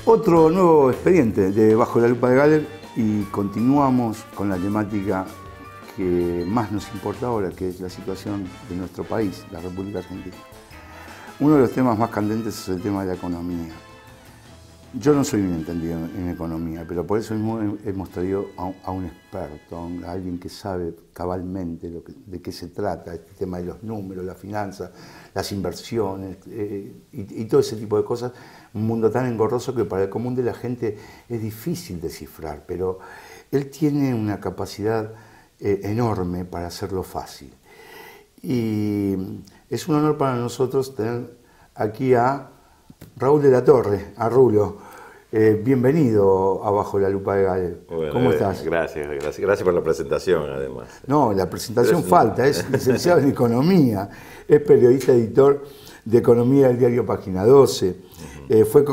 Otro nuevo expediente de Bajo la Lupa de Galer y continuamos con la temática que más nos importa ahora, que es la situación de nuestro país, la República Argentina. Uno de los temas más candentes es el tema de la economía. Yo no soy un entendido en economía, pero por eso mismo hemos traído a un experto, a alguien que sabe cabalmente de qué se trata, este tema de los números, la finanza, las inversiones y todo ese tipo de cosas. Un mundo tan engorroso que para el común de la gente es difícil descifrar, pero él tiene una capacidad enorme para hacerlo fácil. Y es un honor para nosotros tener aquí a Raúl de la Torre, a Rulo. Bienvenido a Bajo la Lupa de Galer. Bueno, ¿Cómo estás? Gracias por la presentación, además. No, la presentación falta, es licenciado en Economía, es periodista editor de Economía del diario Página 12, fue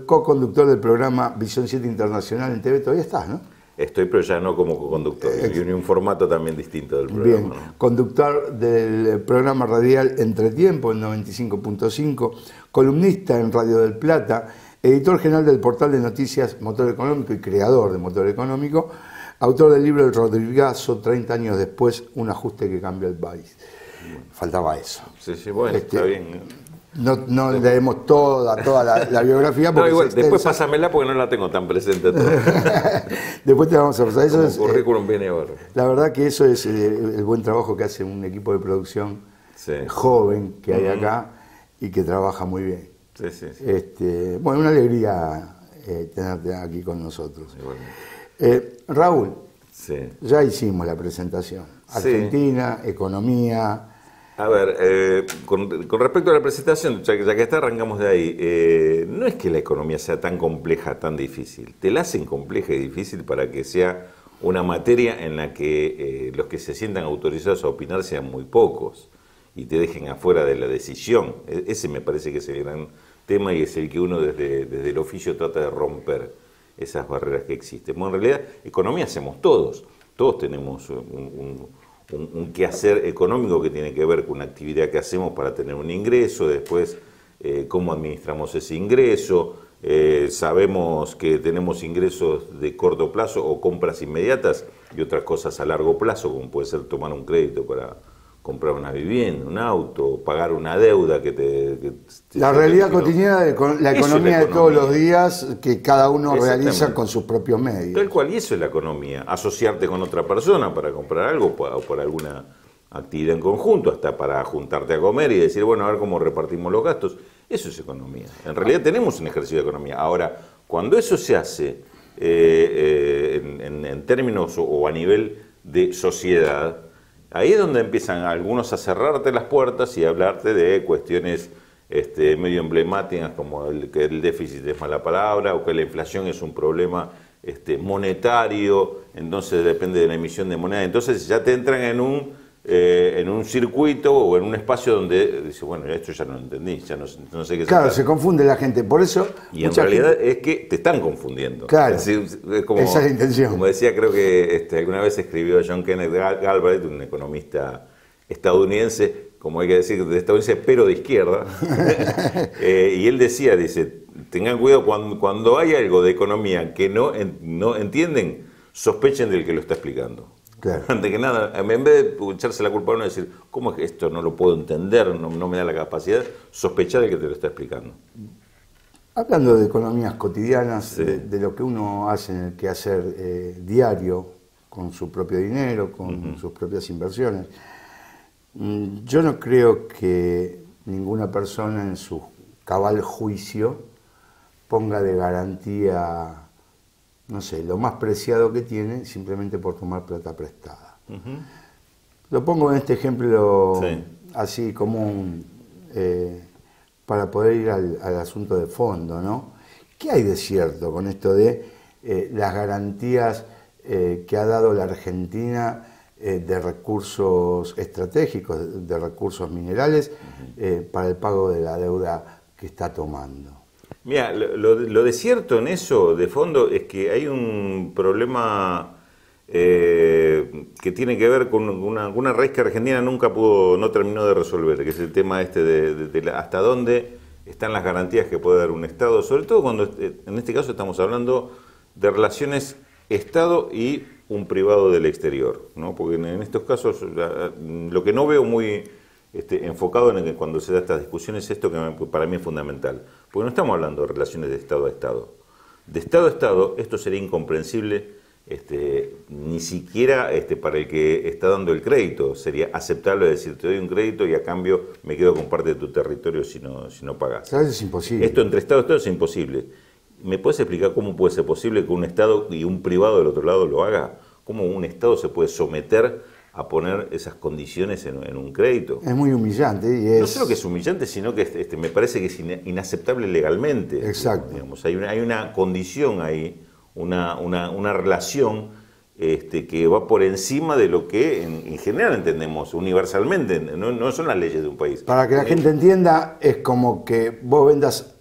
co-conductor del programa Visión 7 Internacional en TV, todavía estás, ¿no? Estoy, pero ya no como co-conductor, y un formato también distinto del programa. Bien, ¿no? Conductor del programa radial Entretiempo en 95.5, columnista en Radio del Plata, editor general del portal de noticias Motor Económico y creador de Motor Económico, autor del libro El Rodrigazo, 30 años después, un ajuste que cambió el país. Faltaba eso. Sí, bueno, está bien. No leemos toda la biografía. No, igual, después pásamela porque no la tengo tan presente toda. Después te vamos a pasar. Eso es currículum viene ahora. La verdad que eso es el buen trabajo que hace un equipo de producción joven que hay acá y que trabaja muy bien. Sí. Bueno, una alegría tenerte aquí con nosotros. Raúl, ya hicimos la presentación. Argentina, economía. A ver, con respecto a la presentación, ya que está, arrancamos de ahí. No es que la economía sea tan compleja, tan difícil. Te la hacen compleja y difícil para que sea una materia en la que los que se sientan autorizados a opinar sean muy pocos y te dejen afuera de la decisión. Ese me parece que es el gran tema y es el que uno desde el oficio trata de romper esas barreras que existen. Bueno, en realidad, economía hacemos todos. Todos tenemos un quehacer económico que tiene que ver con una actividad que hacemos para tener un ingreso, después cómo administramos ese ingreso, sabemos que tenemos ingresos de corto plazo o compras inmediatas y otras cosas a largo plazo, como puede ser tomar un crédito para comprar una vivienda, un auto, pagar una deuda la realidad cotidiana de la economía de todos los días que cada uno realiza con sus propios medios. Tal cual, y eso es la economía. Asociarte con otra persona para comprar algo o por alguna actividad en conjunto, hasta para juntarte a comer y decir, bueno, a ver cómo repartimos los gastos. Eso es economía. En realidad tenemos un ejercicio de economía. Ahora, cuando eso se hace en términos o a nivel de sociedad, ahí es donde empiezan algunos a cerrarte las puertas y a hablarte de cuestiones medio emblemáticas como que el déficit es mala palabra o que la inflación es un problema monetario, entonces depende de la emisión de moneda. Entonces ya te entran en un circuito o en un espacio donde dices, bueno, esto ya no lo entendí, ya no sé qué es. Claro, se confunde la gente, por eso... Y en realidad es que te están confundiendo. Claro, es como, esa es la intención. Como decía, creo que alguna vez escribió John Kenneth Galbraith, un economista estadounidense, como hay que decir, de estadounidense, pero de izquierda, y él decía, dice, tengan cuidado cuando hay algo de economía que no entienden, sospechen del que lo está explicando. Claro. Antes que nada, en vez de echarse la culpa a uno y decir, ¿cómo es que esto no lo puedo entender, no me da la capacidad? Sospechar del que te lo está explicando. Hablando de economías cotidianas, de lo que uno hace en el quehacer diario, con su propio dinero, con sus propias inversiones, yo no creo que ninguna persona en su cabal juicio ponga de garantía, no sé, lo más preciado que tiene simplemente por tomar plata prestada. Lo pongo en este ejemplo así común para poder ir al asunto de fondo, ¿no? ¿Qué hay de cierto con esto de las garantías que ha dado la Argentina de recursos estratégicos, de recursos minerales, para el pago de la deuda que está tomando? Mira, lo de cierto en eso, de fondo, es que hay un problema que tiene que ver con una raíz que Argentina nunca no terminó de resolver, que es el tema de hasta dónde están las garantías que puede dar un Estado, sobre todo cuando en este caso estamos hablando de relaciones Estado y un privado del exterior, ¿no? Porque en estos casos lo que no veo muy enfocado en cuando se da estas discusiones es esto que para mí es fundamental, porque no estamos hablando de relaciones de Estado a Estado. De Estado a Estado esto sería incomprensible. Ni siquiera para el que está dando el crédito sería aceptable decir te doy un crédito y a cambio me quedo con parte de tu territorio si no pagas. ¿Sabes? Es imposible. Esto entre Estado y Estado es imposible. ¿Me puedes explicar cómo puede ser posible que un Estado y un privado del otro lado lo haga? ¿Cómo un Estado se puede someter a poner esas condiciones en un crédito? Es muy humillante. Y no solo que es humillante, sino que me parece que es inaceptable legalmente. Exacto. Digamos, hay una condición ahí, una relación que va por encima de lo que en general entendemos universalmente, no son las leyes de un país. Para que la gente entienda, es como que vos vendas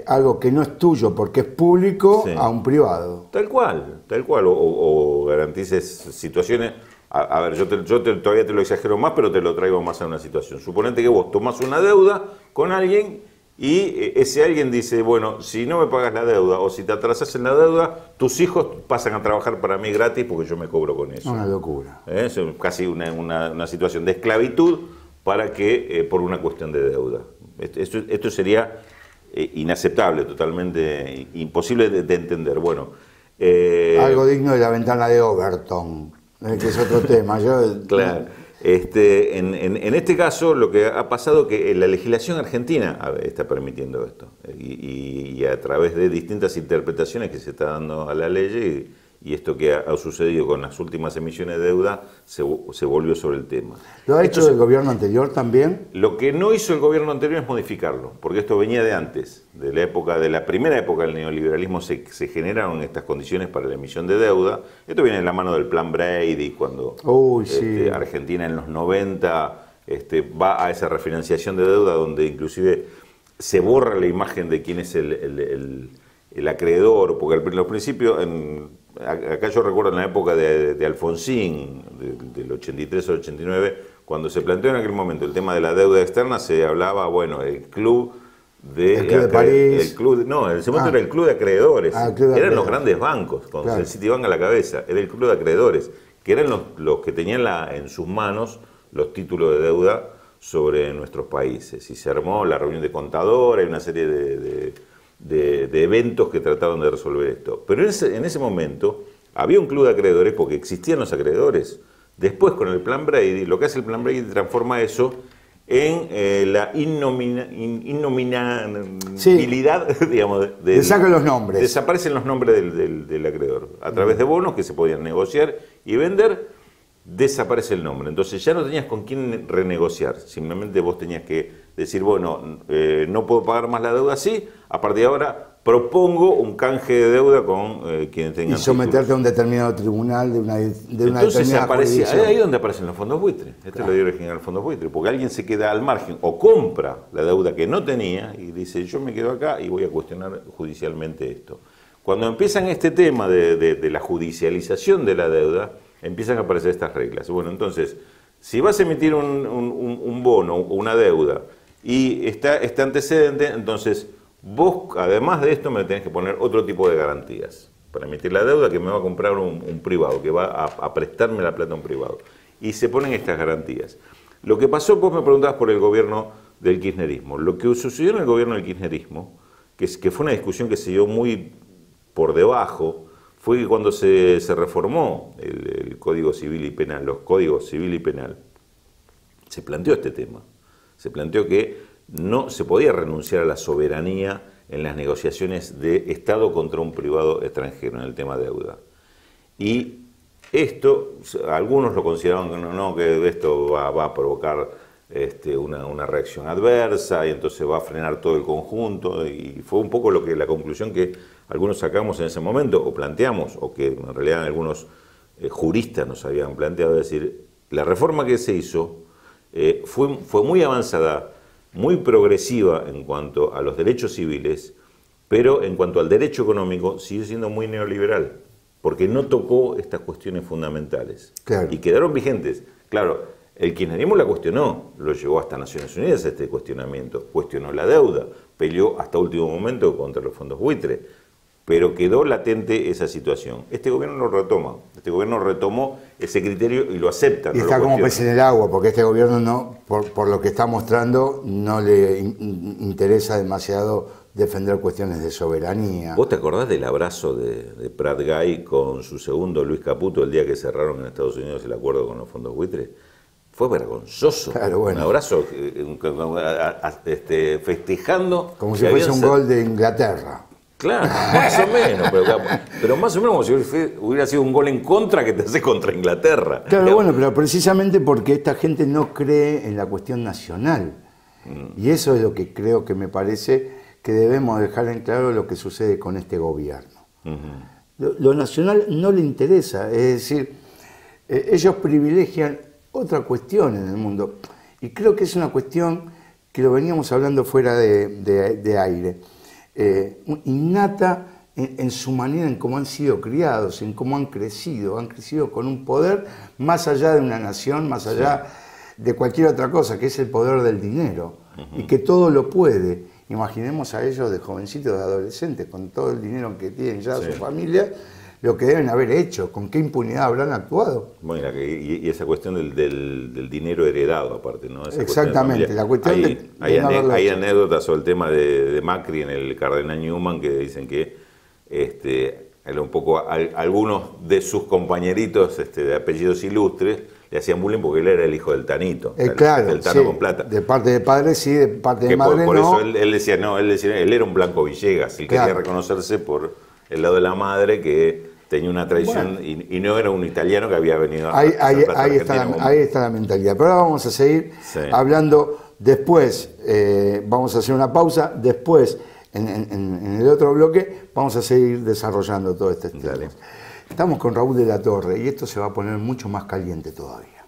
algo que no es tuyo porque es público, sí, a un privado. Tal cual, o garantices situaciones. A ver, yo todavía te lo exagero más, pero te lo traigo más a una situación. Suponete que vos tomás una deuda con alguien y ese alguien dice, bueno, si no me pagas la deuda o si te atrasas en la deuda, tus hijos pasan a trabajar para mí gratis porque yo me cobro con eso. Una locura. Es casi una situación de esclavitud para que por una cuestión de deuda. Esto sería inaceptable, totalmente imposible de entender. Bueno, algo digno de la ventana de Overton, que es otro tema. Claro. En este caso, lo que ha pasado es que la legislación argentina está permitiendo esto y a través de distintas interpretaciones que se está dando a la ley y esto que ha sucedido con las últimas emisiones de deuda se volvió sobre el tema. ¿Lo ha hecho el gobierno anterior también? Lo que no hizo el gobierno anterior es modificarlo, porque esto venía de antes, de la primera época del neoliberalismo se generaron estas condiciones para la emisión de deuda. Esto viene de la mano del plan Brady, cuando sí, Argentina en los 90 va a esa refinanciación de deuda donde inclusive se borra la imagen de quién es el acreedor, porque en los principios, acá yo recuerdo en la época de Alfonsín, del 83 al 89, cuando se planteó en aquel momento el tema de la deuda externa, se hablaba, bueno, el club de París. En ese momento era el club de acreedores. Eran los grandes bancos, con el Citibank a la cabeza. Era el club de acreedores, que eran los que tenían en sus manos los títulos de deuda sobre nuestros países. Y se armó la reunión de contadores, una serie de eventos que trataron de resolver esto. Pero en ese momento había un club de acreedores porque existían los acreedores. Después, con el plan Brady, lo que hace el plan Brady transforma eso en la innominabilidad, digamos, le sacan los nombres. Desaparecen los nombres del acreedor. A través de bonos que se podían negociar y vender, desaparece el nombre. Entonces ya no tenías con quién renegociar. Simplemente vos tenías que decir, bueno, no puedo pagar más la deuda así, a partir de ahora propongo un canje de deuda con quien tenga. Y someterte a un determinado tribunal de una determinada jurisdicción. Ahí es donde aparecen los fondos buitres. Esto es lo de origen al fondo buitre, porque alguien se queda al margen o compra la deuda que no tenía y dice, yo me quedo acá y voy a cuestionar judicialmente esto. Cuando empiezan este tema de la judicialización de la deuda, empiezan a aparecer estas reglas. Bueno, entonces, si vas a emitir un bono o una deuda y está este antecedente, entonces vos, además de esto, me tenés que poner otro tipo de garantías para emitir la deuda que me va a comprar un privado, que va a prestarme la plata a un privado. Y se ponen estas garantías. Lo que pasó, vos me preguntabas por el gobierno del kirchnerismo. Lo que sucedió en el gobierno del kirchnerismo, que fue una discusión que se dio muy por debajo, fue que cuando se reformó el Código Civil y Penal, los Códigos Civil y Penal, se planteó este tema. Se planteó que no se podía renunciar a la soberanía en las negociaciones de Estado contra un privado extranjero en el tema de deuda. Y esto, algunos lo consideraban que esto va a provocar una reacción adversa y entonces va a frenar todo el conjunto, y fue un poco la conclusión que algunos sacamos en ese momento, o planteamos, o que en realidad algunos juristas nos habían planteado, es decir, la reforma que se hizo fue muy avanzada, muy progresiva en cuanto a los derechos civiles, pero en cuanto al derecho económico sigue siendo muy neoliberal, porque no tocó estas cuestiones fundamentales. Claro. Y quedaron vigentes. Claro, El kirchnerismo la cuestionó, lo llevó hasta Naciones Unidas este cuestionamiento, cuestionó la deuda, peleó hasta último momento contra los fondos buitre, pero quedó latente esa situación. Este gobierno lo retoma, este gobierno retomó ese criterio y lo acepta. Y está como pez en el agua, porque este gobierno, no, por lo que está mostrando, no le interesa demasiado defender cuestiones de soberanía. ¿Vos te acordás del abrazo de Prat Gay con su segundo Luis Caputo el día que cerraron en Estados Unidos el acuerdo con los fondos buitres? Fue vergonzoso. Claro, bueno. Un abrazo festejando. Como si fuese un gol de Inglaterra. Claro, más o menos, pero más o menos como si hubiera sido un gol en contra que te hace contra Inglaterra. Claro, bueno, pero precisamente porque esta gente no cree en la cuestión nacional. Y eso es lo que creo que me parece que debemos dejar en claro lo que sucede con este gobierno. Lo nacional no le interesa, es decir, ellos privilegian otra cuestión en el mundo. Y creo que es una cuestión que lo veníamos hablando fuera de aire. Innata en su manera, en cómo han sido criados, en cómo han crecido con un poder más allá de una nación, más allá de cualquier otra cosa, que es el poder del dinero, y que todo lo puede. Imaginemos a ellos de jovencitos, de adolescentes, con todo el dinero que tienen ya su familia, lo que deben haber hecho, con qué impunidad habrán actuado. Bueno, y esa cuestión del dinero heredado, aparte, ¿no? Esa exactamente, la cuestión hay anécdotas sobre el tema de Macri en el Cardenal Newman que dicen que era un poco algunos de sus compañeritos de apellidos ilustres le hacían bullying porque él era el hijo del Tanito, claro, del Tano con plata. De parte de padre sí, de parte de madre por no. eso él decía, él era un Blanco Villegas, él quería reconocerse por el lado de la madre que tenía una tradición y no era un italiano que había venido a ahí está la mentalidad. Pero ahora vamos a seguir hablando después, vamos a hacer una pausa, después en el otro bloque vamos a seguir desarrollando todo este tema. Estamos con Raúl de la Torre y esto se va a poner mucho más caliente todavía.